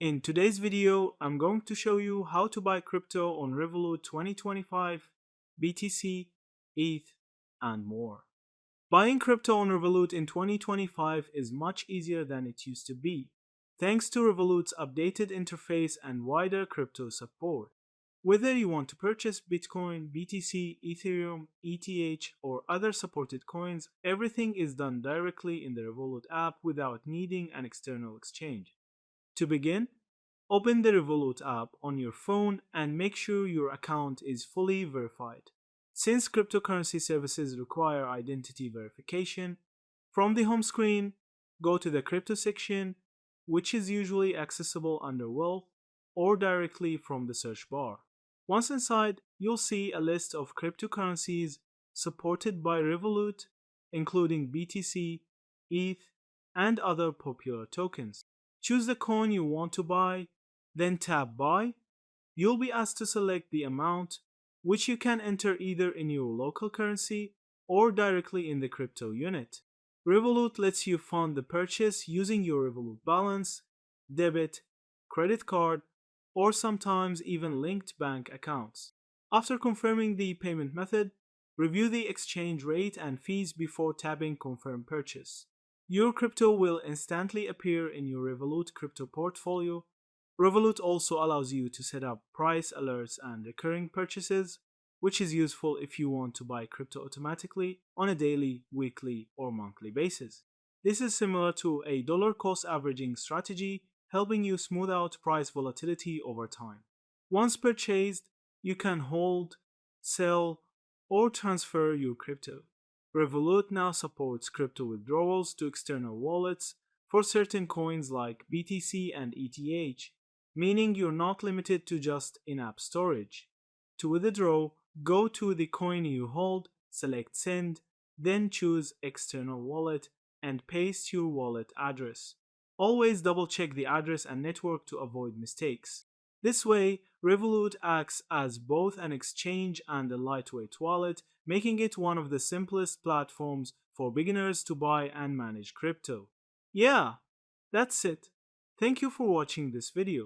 In today's video, I'm going to show you how to buy crypto on Revolut 2025, BTC, ETH, and more. Buying crypto on Revolut in 2025 is much easier than it used to be, thanks to Revolut's updated interface and wider crypto support. Whether you want to purchase Bitcoin, BTC, Ethereum, ETH, or other supported coins, everything is done directly in the Revolut app without needing an external exchange. To begin, open the Revolut app on your phone and make sure your account is fully verified. Since cryptocurrency services require identity verification, from the home screen, go to the crypto section, which is usually accessible under Wealth or directly from the search bar. Once inside, you'll see a list of cryptocurrencies supported by Revolut, including BTC, ETH, and other popular tokens. Choose the coin you want to buy, then tap Buy. You'll be asked to select the amount, which you can enter either in your local currency or directly in the crypto unit. Revolut lets you fund the purchase using your Revolut balance, debit, credit card, or sometimes even linked bank accounts. After confirming the payment method, review the exchange rate and fees before tapping Confirm Purchase. Your crypto will instantly appear in your Revolut crypto portfolio. Revolut also allows you to set up price alerts and recurring purchases, which is useful if you want to buy crypto automatically on a daily, weekly, or monthly basis. This is similar to a dollar cost averaging strategy, helping you smooth out price volatility over time. Once purchased, you can hold, sell, or transfer your crypto. Revolut now supports crypto withdrawals to external wallets for certain coins like BTC and ETH, meaning you're not limited to just in-app storage. To withdraw, go to the coin you hold, select Send, then choose External Wallet and paste your wallet address. Always double-check the address and network to avoid mistakes. This way, Revolut acts as both an exchange and a lightweight wallet, making it one of the simplest platforms for beginners to buy and manage crypto. Yeah, that's it. Thank you for watching this video.